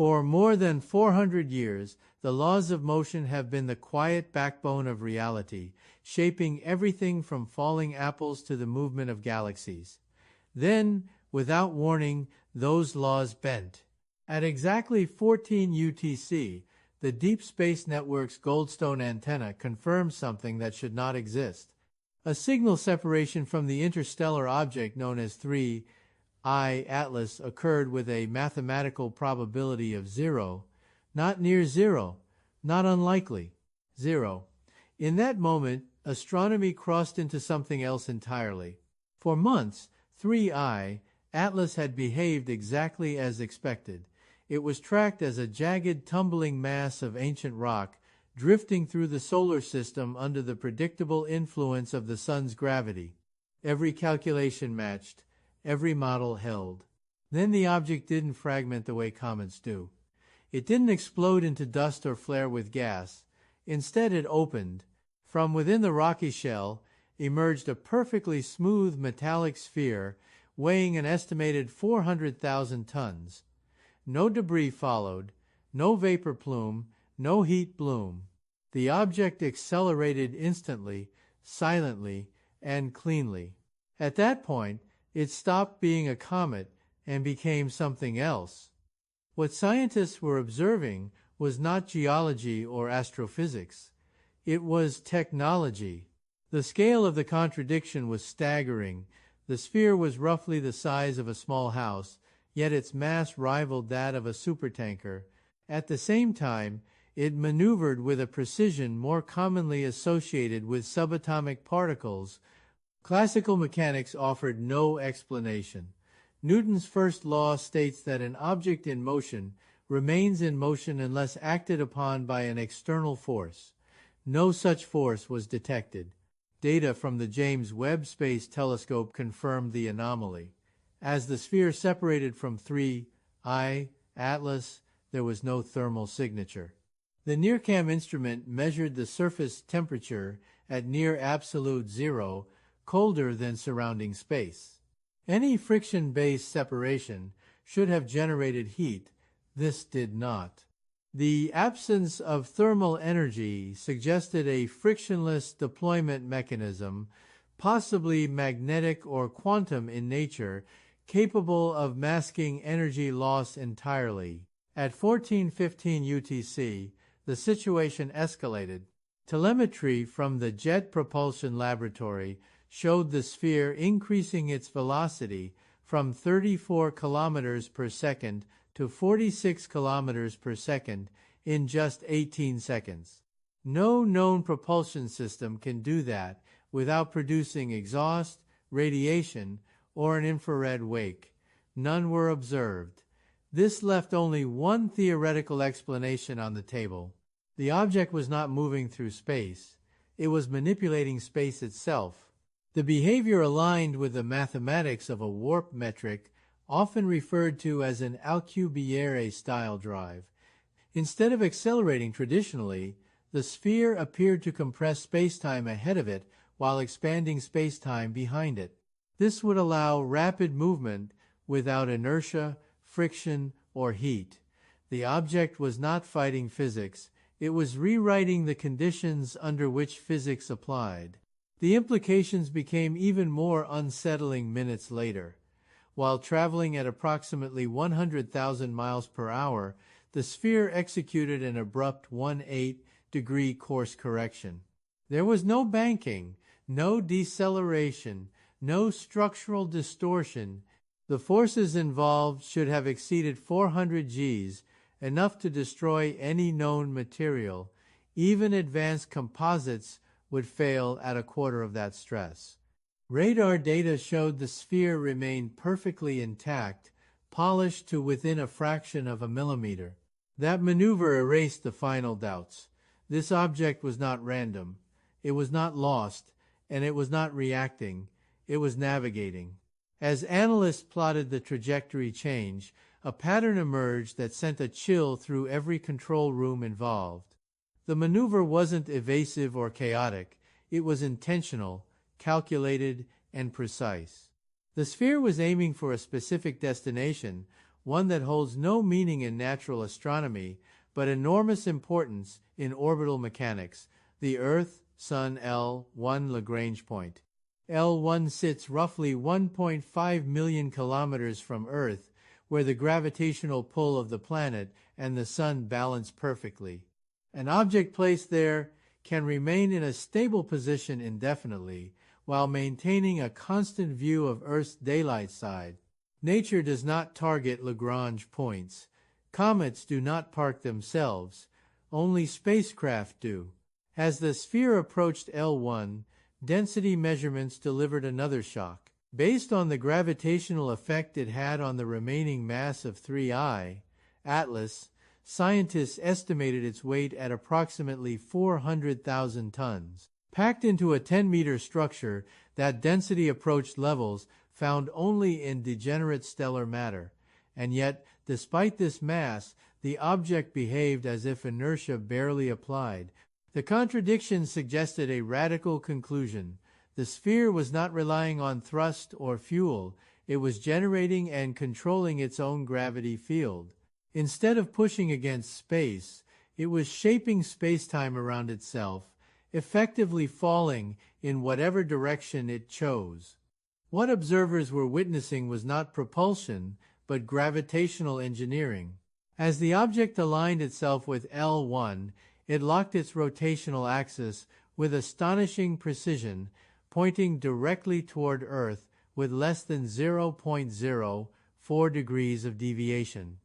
For more than 400 years, the laws of motion have been the quiet backbone of reality, shaping everything from falling apples to the movement of galaxies. Then, without warning, those laws bent. At exactly 14 UTC, the Deep Space Network's Goldstone antenna confirmed something that should not exist. A signal separation from the interstellar object known as 3IATLAS occurred with a mathematical probability of 0, not near 0, not unlikely, 0. In that moment, astronomy crossed into something else entirely. For months, 3IATLAS had behaved exactly as expected. It was tracked as a jagged, tumbling mass of ancient rock, drifting through the solar system under the predictable influence of the sun's gravity. Every calculation matched, every model held. Then the object didn't fragment the way comets do. It didn't explode into dust or flare with gas. Instead, it opened. From within the rocky shell emerged a perfectly smooth metallic sphere weighing an estimated 400,000 tons. No debris followed, no vapor plume, no heat bloom. The object accelerated instantly, silently, and cleanly. At that point, it stopped being a comet and became something else. What scientists were observing was not geology or astrophysics. It was technology. The scale of the contradiction was staggering. The sphere was roughly the size of a small house, yet its mass rivaled that of a supertanker. At the same time, it maneuvered with a precision more commonly associated with subatomic particles. Classical mechanics offered no explanation. Newton's first law states that an object in motion remains in motion unless acted upon by an external force. No such force was detected. Data from the James Webb Space Telescope confirmed the anomaly. As the sphere separated from 3IATLAS, there was no thermal signature. The NIRCam instrument measured the surface temperature at near absolute zero, colder than surrounding space. Any friction-based separation should have generated heat. This did not. The absence of thermal energy suggested a frictionless deployment mechanism, possibly magnetic or quantum in nature, capable of masking energy loss entirely. At 14:15 UTC, the situation escalated. Telemetry from the Jet Propulsion Laboratory showed the sphere increasing its velocity from 34 kilometers per second to 46 kilometers per second in just 18 seconds. No known propulsion system can do that without producing exhaust, radiation, or an infrared wake. None were observed. This left only one theoretical explanation on the table. The object was not moving through space. It was manipulating space itself. The behavior aligned with the mathematics of a warp metric, often referred to as an Alcubierre-style drive. Instead of accelerating traditionally, the sphere appeared to compress spacetime ahead of it while expanding spacetime behind it. This would allow rapid movement without inertia, friction, or heat. The object was not fighting physics. It was rewriting the conditions under which physics applied. The implications became even more unsettling minutes later. While traveling at approximately 100,000 miles per hour, the sphere executed an abrupt 180-degree course correction. There was no banking, no deceleration, no structural distortion. The forces involved should have exceeded 400 Gs, enough to destroy any known material. Even advanced composites would fail at a quarter of that stress. Radar data showed the sphere remained perfectly intact, polished to within a fraction of a millimeter. That maneuver erased the final doubts. This object was not random. It was not lost, and it was not reacting. It was navigating. As analysts plotted the trajectory change, a pattern emerged that sent a chill through every control room involved. The maneuver wasn't evasive or chaotic. It was intentional, calculated, and precise. The sphere was aiming for a specific destination, one that holds no meaning in natural astronomy, but enormous importance in orbital mechanics, the Earth-Sun L1 Lagrange point. L1 sits roughly 1.5 million kilometers from Earth, where the gravitational pull of the planet and the Sun balance perfectly. An object placed there can remain in a stable position indefinitely, while maintaining a constant view of Earth's daylight side. Nature does not target Lagrange points. Comets do not park themselves. Only spacecraft do. As the sphere approached L1, density measurements delivered another shock. Based on the gravitational effect it had on the remaining mass of 3I-ATLAS, scientists estimated its weight at approximately 400,000 tons. Packed into a 10-meter structure, that density approached levels found only in degenerate stellar matter. And yet, despite this mass, the object behaved as if inertia barely applied. The contradiction suggested a radical conclusion. The sphere was not relying on thrust or fuel, it was generating and controlling its own gravity field. Instead of pushing against space, it was shaping spacetime around itself, effectively falling in whatever direction it chose. What observers were witnessing was not propulsion, but gravitational engineering. As the object aligned itself with L1, it locked its rotational axis with astonishing precision, pointing directly toward Earth with less than 0.04 degrees of deviation.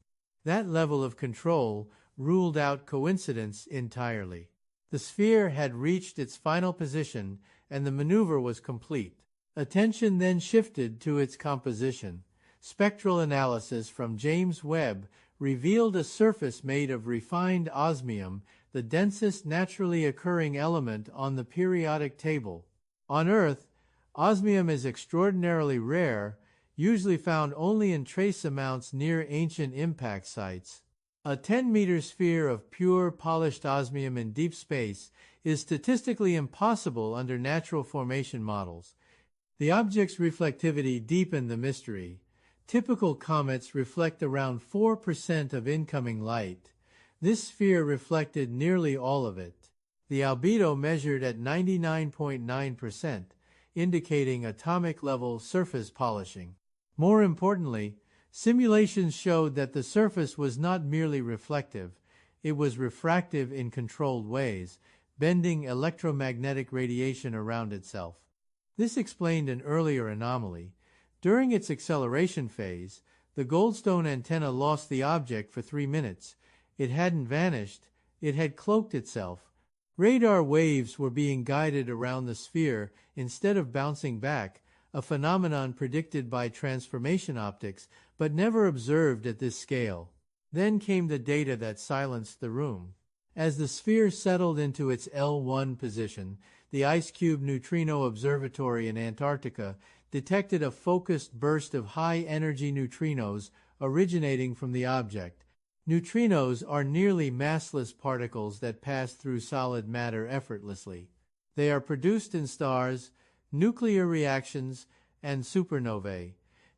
That level of control ruled out coincidence entirely. The sphere had reached its final position, and the maneuver was complete. Attention then shifted to its composition. Spectral analysis from James Webb revealed a surface made of refined osmium, the densest naturally occurring element on the periodic table. On Earth, osmium is extraordinarily rare, usually found only in trace amounts near ancient impact sites. A 10-meter sphere of pure, polished osmium in deep space is statistically impossible under natural formation models. The object's reflectivity deepened the mystery. Typical comets reflect around 4% of incoming light. This sphere reflected nearly all of it. The albedo measured at 99.9%, indicating atomic-level surface polishing. More importantly, simulations showed that the surface was not merely reflective, it was refractive in controlled ways, bending electromagnetic radiation around itself. This explained an earlier anomaly. During its acceleration phase, the Goldstone antenna lost the object for 3 minutes. It hadn't vanished, it had cloaked itself. Radar waves were being guided around the sphere instead of bouncing back, a phenomenon predicted by transformation optics, but never observed at this scale. Then came the data that silenced the room. As the sphere settled into its L1 position, the IceCube Neutrino Observatory in Antarctica detected a focused burst of high-energy neutrinos originating from the object. Neutrinos are nearly massless particles that pass through solid matter effortlessly. They are produced in stars, nuclear reactions, and supernovae.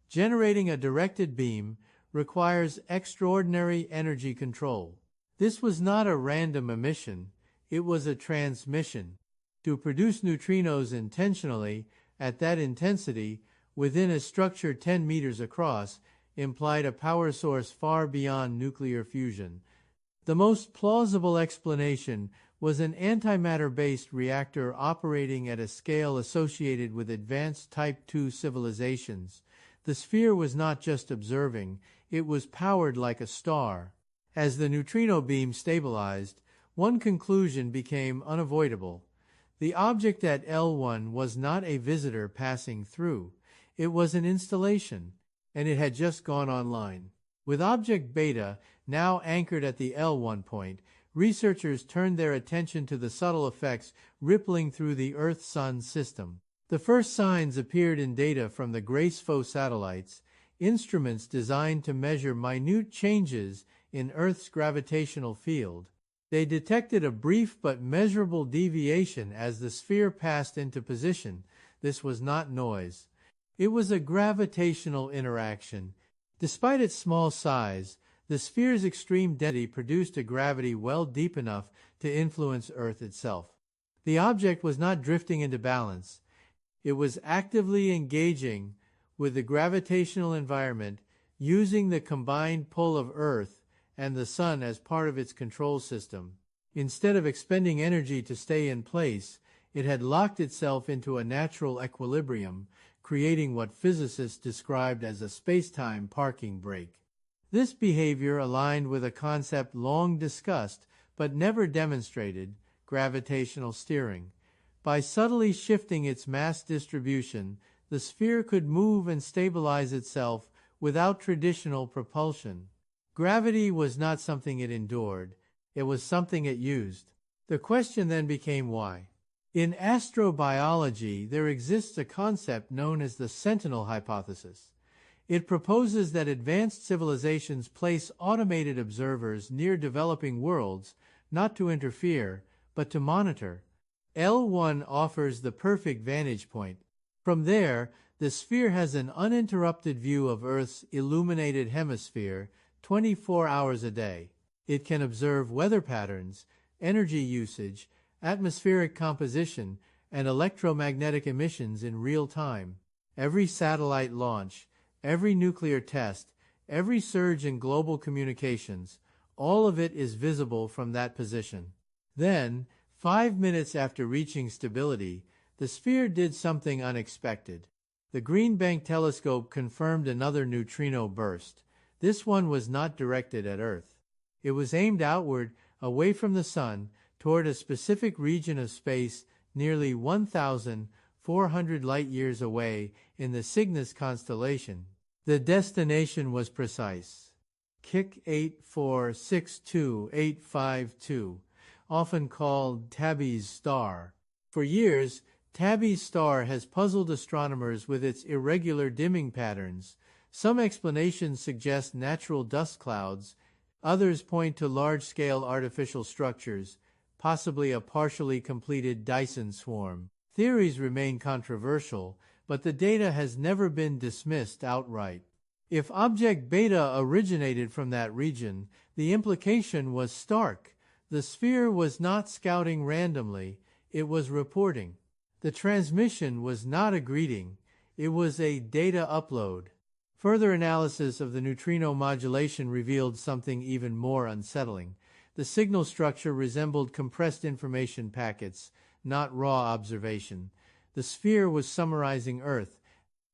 Generating a directed beam requires extraordinary energy control. This was not a random emission, it was a transmission. To produce neutrinos intentionally, at that intensity, within a structure 10 meters across, implied a power source far beyond nuclear fusion. The most plausible explanation was an antimatter-based reactor operating at a scale associated with advanced Type II civilizations. The sphere was not just observing, it was powered like a star. As the neutrino beam stabilized, one conclusion became unavoidable. The object at L1 was not a visitor passing through. It was an installation, and it had just gone online. With object beta now anchored at the L1 point, researchers turned their attention to the subtle effects rippling through the Earth-Sun system. The first signs appeared in data from the GRACE-4 satellites, instruments designed to measure minute changes in Earth's gravitational field. They detected a brief but measurable deviation as the sphere passed into position. This was not noise. It was a gravitational interaction. Despite its small size, the sphere's extreme density produced a gravity well deep enough to influence Earth itself. The object was not drifting into balance. It was actively engaging with the gravitational environment, using the combined pull of Earth and the Sun as part of its control system. Instead of expending energy to stay in place, it had locked itself into a natural equilibrium, creating what physicists described as a space-time parking brake. This behavior aligned with a concept long discussed but never demonstrated: gravitational steering. By subtly shifting its mass distribution, the sphere could move and stabilize itself without traditional propulsion. Gravity was not something it endured, it was something it used. The question then became why. In astrobiology, there exists a concept known as the Sentinel hypothesis. It proposes that advanced civilizations place automated observers near developing worlds, not to interfere, but to monitor. L1 offers the perfect vantage point. From there, the sphere has an uninterrupted view of Earth's illuminated hemisphere 24 hours a day. It can observe weather patterns, energy usage, atmospheric composition, and electromagnetic emissions in real time. Every satellite launch, every nuclear test, every surge in global communications, all of it is visible from that position. Then, 5 minutes after reaching stability, the sphere did something unexpected. The Green Bank telescope confirmed another neutrino burst. This one was not directed at Earth. It was aimed outward, away from the Sun, toward a specific region of space nearly 1,400 light-years away in the Cygnus constellation. The destination was precise. KIC 8462852, often called Tabby's star. For years, Tabby's star has puzzled astronomers with its irregular dimming patterns. Some explanations suggest natural dust clouds, others point to large-scale artificial structures, possibly a partially completed Dyson swarm. Theories remain controversial, but the data has never been dismissed outright. If object beta originated from that region, the implication was stark. The sphere was not scouting randomly, it was reporting. The transmission was not a greeting, it was a data upload. Further analysis of the neutrino modulation revealed something even more unsettling. The signal structure resembled compressed information packets, not raw observation. The sphere was summarizing Earth,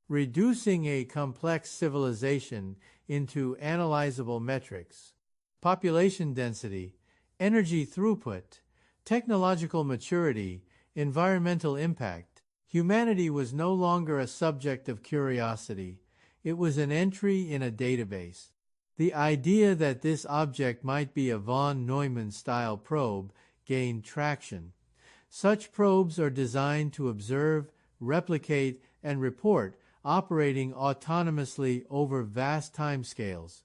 reducing a complex civilization into analyzable metrics. Population density, energy throughput, technological maturity, environmental impact. Humanity was no longer a subject of curiosity. It was an entry in a database. The idea that this object might be a von Neumann-style probe gained traction. Such probes are designed to observe, replicate, and report, operating autonomously over vast timescales.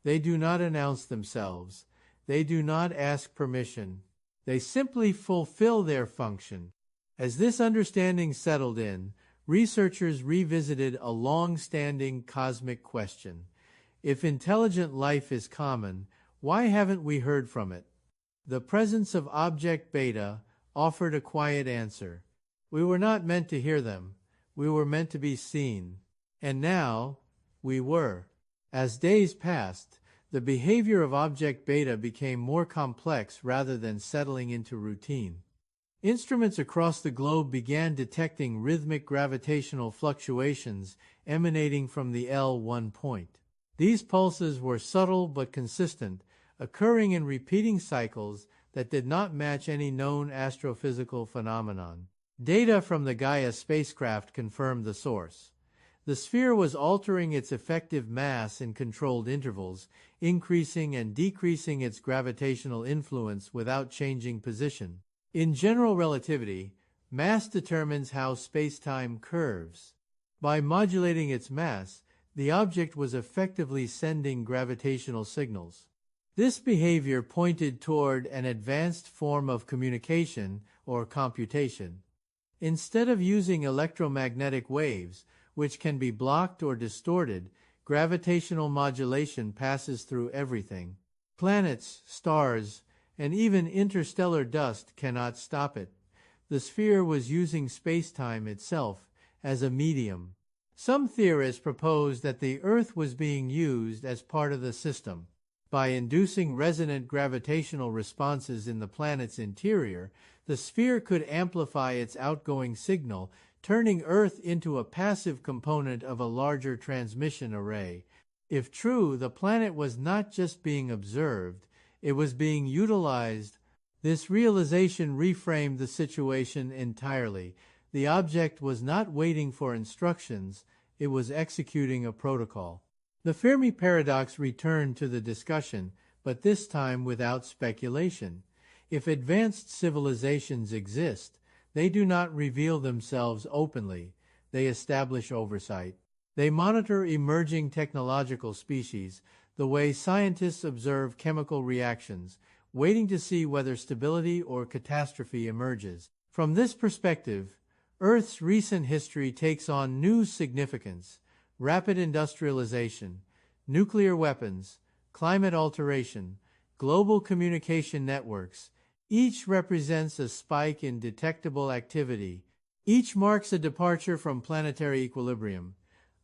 They do not announce themselves. They do not ask permission. They simply fulfill their function. As this understanding settled in, researchers revisited a long-standing cosmic question. If intelligent life is common, why haven't we heard from it? The presence of object beta offered a quiet answer. We were not meant to hear them. We were meant to be seen. And now, we were. As days passed, the behavior of object beta became more complex rather than settling into routine. Instruments across the globe began detecting rhythmic gravitational fluctuations emanating from the L1 point. These pulses were subtle but consistent, occurring in repeating cycles that did not match any known astrophysical phenomenon. Data from the Gaia spacecraft confirmed the source. The sphere was altering its effective mass in controlled intervals, increasing and decreasing its gravitational influence without changing position. In general relativity, mass determines how space-time curves. By modulating its mass, the object was effectively sending gravitational signals. This behavior pointed toward an advanced form of communication or computation. Instead of using electromagnetic waves, which can be blocked or distorted, Gravitational modulation passes through everything. Planets, stars, and even interstellar dust cannot stop it. The sphere was using space-time itself as a medium. Some theorists propose that the Earth was being used as part of the system. By inducing resonant gravitational responses in the planet's interior, the sphere could amplify its outgoing signal, turning Earth into a passive component of a larger transmission array. If true, the planet was not just being observed, it was being utilized. This realization reframed the situation entirely. The object was not waiting for instructions, it was executing a protocol. The Fermi paradox returned to the discussion, but this time without speculation. If advanced civilizations exist, they do not reveal themselves openly. They establish oversight. They monitor emerging technological species, the way scientists observe chemical reactions, waiting to see whether stability or catastrophe emerges. From this perspective, Earth's recent history takes on new significance: rapid industrialization, nuclear weapons, climate alteration, global communication networks. Each represents a spike in detectable activity. Each marks a departure from planetary equilibrium.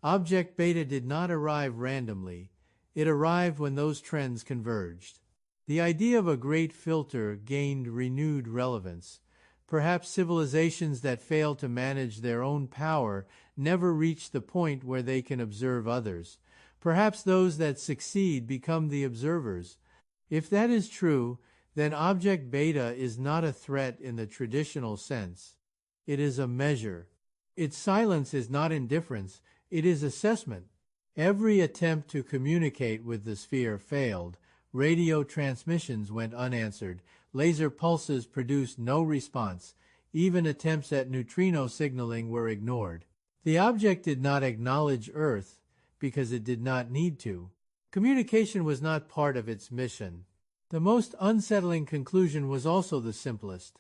Object Beta did not arrive randomly. It arrived when those trends converged. The idea of a great filter gained renewed relevance. Perhaps civilizations that fail to manage their own power never reach the point where they can observe others. Perhaps those that succeed become the observers. If that is true, then Object Beta is not a threat in the traditional sense. It is a measure. Its silence is not indifference, it is assessment. Every attempt to communicate with the sphere failed. Radio transmissions went unanswered. Laser pulses produced no response. Even attempts at neutrino signaling were ignored. The object did not acknowledge Earth because it did not need to. Communication was not part of its mission. The most unsettling conclusion was also the simplest.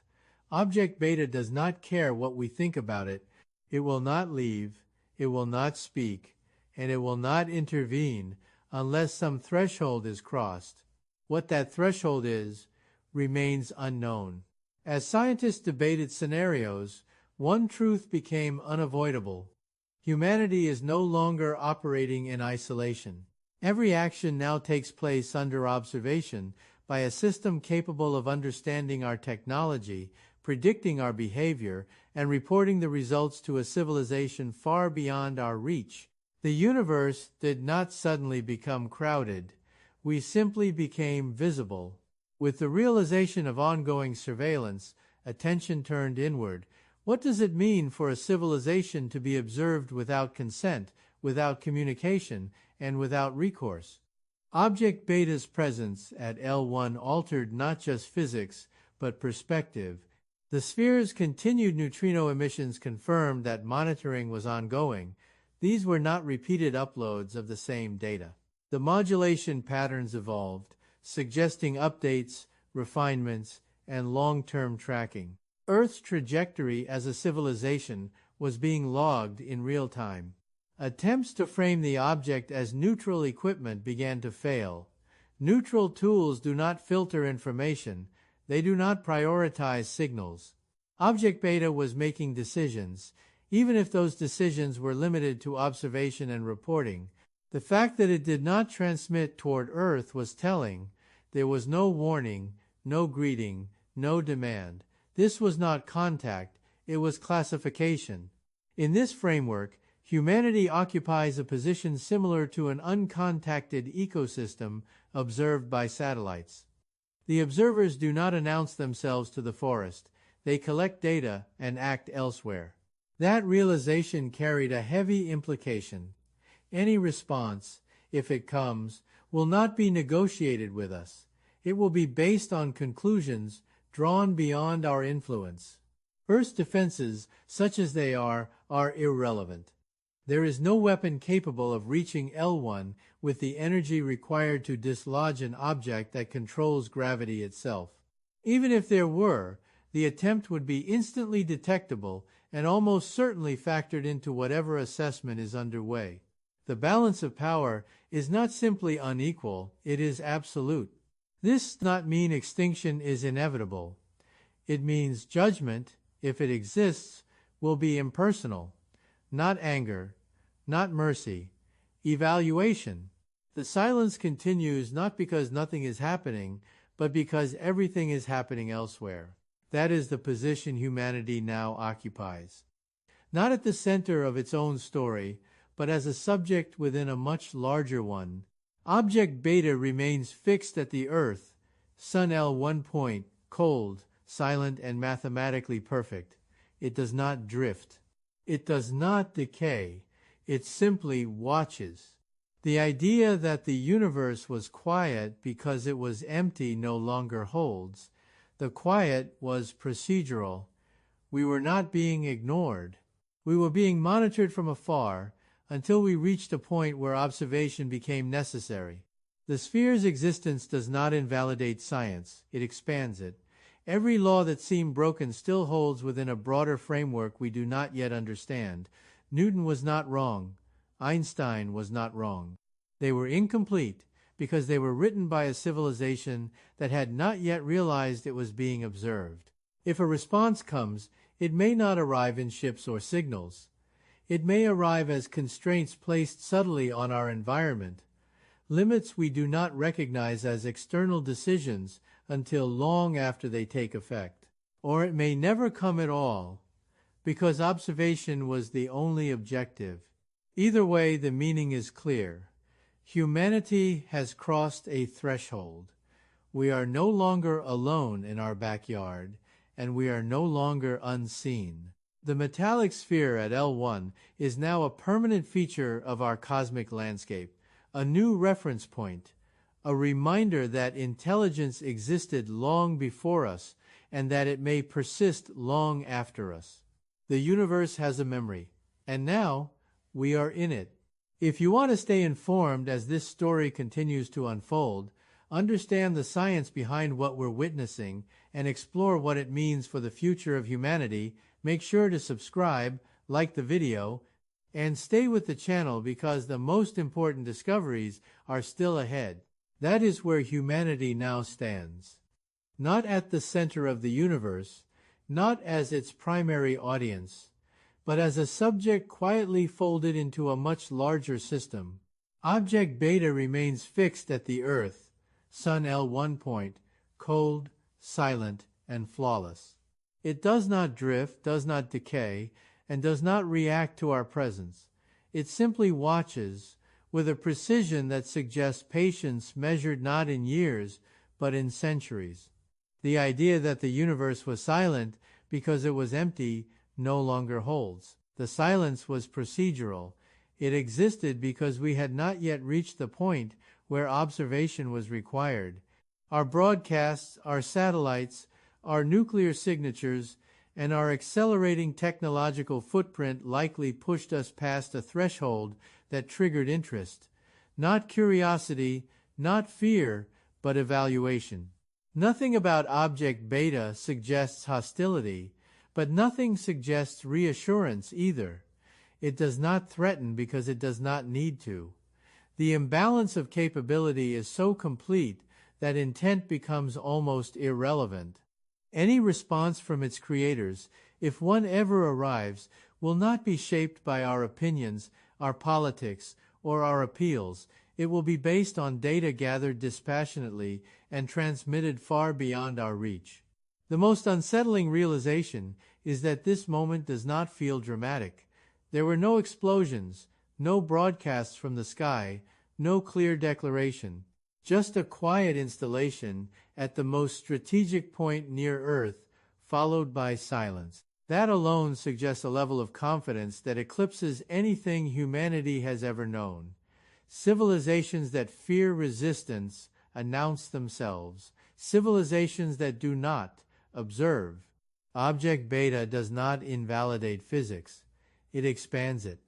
Object Beta does not care what we think about it. It will not leave, it will not speak, and it will not intervene unless some threshold is crossed. What that threshold is remains unknown. As scientists debated scenarios, one truth became unavoidable. Humanity is no longer operating in isolation. Every action now takes place under observation by a system capable of understanding our technology, predicting our behavior, and reporting the results to a civilization far beyond our reach. The universe did not suddenly become crowded. We simply became visible. With the realization of ongoing surveillance, attention turned inward. What does it mean for a civilization to be observed without consent, without communication, and without recourse? Object Beta's presence at L1 altered not just physics, but perspective. The sphere's continued neutrino emissions confirmed that monitoring was ongoing. These were not repeated uploads of the same data. The modulation patterns evolved, suggesting updates, refinements, and long-term tracking. Earth's trajectory as a civilization was being logged in real time. Attempts to frame the object as neutral equipment began to fail. Neutral tools do not filter information. They do not prioritize signals. Object Beta was making decisions, even if those decisions were limited to observation and reporting. The fact that it did not transmit toward Earth was telling. There was no warning, no greeting, no demand. This was not contact, it was classification. In this framework, humanity occupies a position similar to an uncontacted ecosystem observed by satellites. The observers do not announce themselves to the forest. They collect data and act elsewhere. That realization carried a heavy implication. Any response, if it comes, will not be negotiated with us. It will be based on conclusions drawn beyond our influence. Earth's defenses, such as they are irrelevant. There is no weapon capable of reaching L1 with the energy required to dislodge an object that controls gravity itself. Even if there were, the attempt would be instantly detectable and almost certainly factored into whatever assessment is underway. The balance of power is not simply unequal, it is absolute. This does not mean extinction is inevitable. It means judgment, if it exists, will be impersonal, not anger, not mercy, evaluation. The silence continues not because nothing is happening, but because everything is happening elsewhere. That is the position humanity now occupies. Not at the center of its own story, but as a subject within a much larger one. Object beta remains fixed at the Earth, Sun L1 point, cold, silent, and mathematically perfect. It does not drift. It does not decay. It simply watches. The idea that the universe was quiet because it was empty no longer holds. The quiet was procedural. We were not being ignored. We were being monitored from afar until we reached a point where observation became necessary. The sphere's existence does not invalidate science. It expands it. Every law that seemed broken still holds within a broader framework we do not yet understand. Newton was not wrong. Einstein was not wrong. They were incomplete because they were written by a civilization that had not yet realized it was being observed. If a response comes, it may not arrive in ships or signals. It may arrive as constraints placed subtly on our environment, limits we do not recognize as external decisions until long after they take effect. Or it may never come at all, because observation was the only objective. Either way, the meaning is clear. Humanity has crossed a threshold. We are no longer alone in our backyard, and we are no longer unseen. The metallic sphere at L1 is now a permanent feature of our cosmic landscape, a new reference point, a reminder that intelligence existed long before us and that it may persist long after us. The universe has a memory, and now we are in it. If you want to stay informed as this story continues to unfold, understand the science behind what we're witnessing, and explore what it means for the future of humanity, make sure to subscribe, like the video, and stay with the channel because the most important discoveries are still ahead. That is where humanity now stands. Not at the center of the universe, not as its primary audience, but as a subject quietly folded into a much larger system. Object beta remains fixed at the Earth, Sun L1 point, cold, silent, and flawless. It does not drift, does not decay, and does not react to our presence. It simply watches with a precision that suggests patience measured not in years, but in centuries. The idea that the universe was silent because it was empty no longer holds. The silence was procedural. It existed because we had not yet reached the point where observation was required. Our broadcasts, our satellites, our nuclear signatures, and our accelerating technological footprint likely pushed us past a threshold that triggered interest. Not curiosity, not fear, but evaluation. Nothing about object beta suggests hostility, but nothing suggests reassurance either. It does not threaten because it does not need to. The imbalance of capability is so complete that intent becomes almost irrelevant. Any response from its creators, if one ever arrives, will not be shaped by our opinions, our politics, or our appeals. It will be based on data gathered dispassionately and transmitted far beyond our reach. The most unsettling realization is that this moment does not feel dramatic. There were no explosions, no broadcasts from the sky, no clear declaration. Just a quiet installation at the most strategic point near Earth, followed by silence. That alone suggests a level of confidence that eclipses anything humanity has ever known. Civilizations that fear resistance announce themselves. Civilizations that do not observe. Object beta does not invalidate physics. It expands it.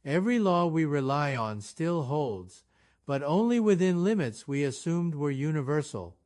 Every law we rely on still holds, but only within limits we assumed were universal.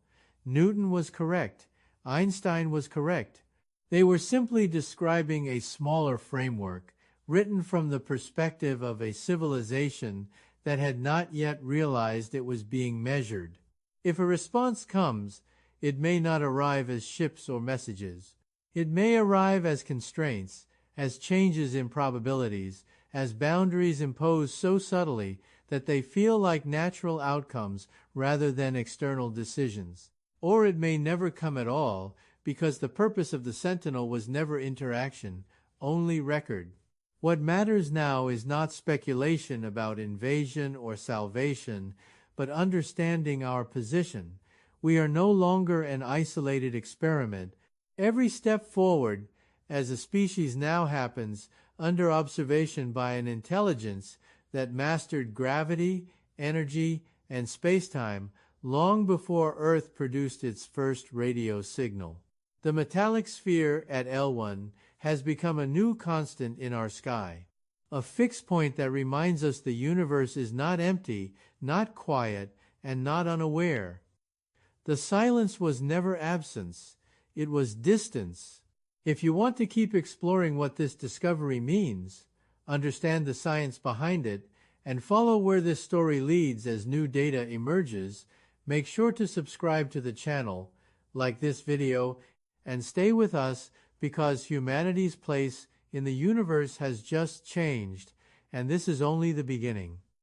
Newton was correct. Einstein was correct. They were simply describing a smaller framework. written from the perspective of a civilization that had not yet realized it was being measured. If a response comes, it may not arrive as ships or messages. It may arrive as constraints, as changes in probabilities, as boundaries imposed so subtly that they feel like natural outcomes rather than external decisions. Or it may never come at all, because the purpose of the Sentinel was never interaction, only record. What matters now is not speculation about invasion or salvation, but understanding our position. We are no longer an isolated experiment. Every step forward, as a species now happens, under observation by an intelligence that mastered gravity, energy, and spacetime long before Earth produced its first radio signal. The metallic sphere at L1 has become a new constant in our sky, a fixed point that reminds us the universe is not empty, not quiet, and not unaware. The silence was never absence, it was distance. If you want to keep exploring what this discovery means, understand the science behind it, and follow where this story leads as new data emerges, make sure to subscribe to the channel, like this video, and stay with us because humanity's place in the universe has just changed, and this is only the beginning.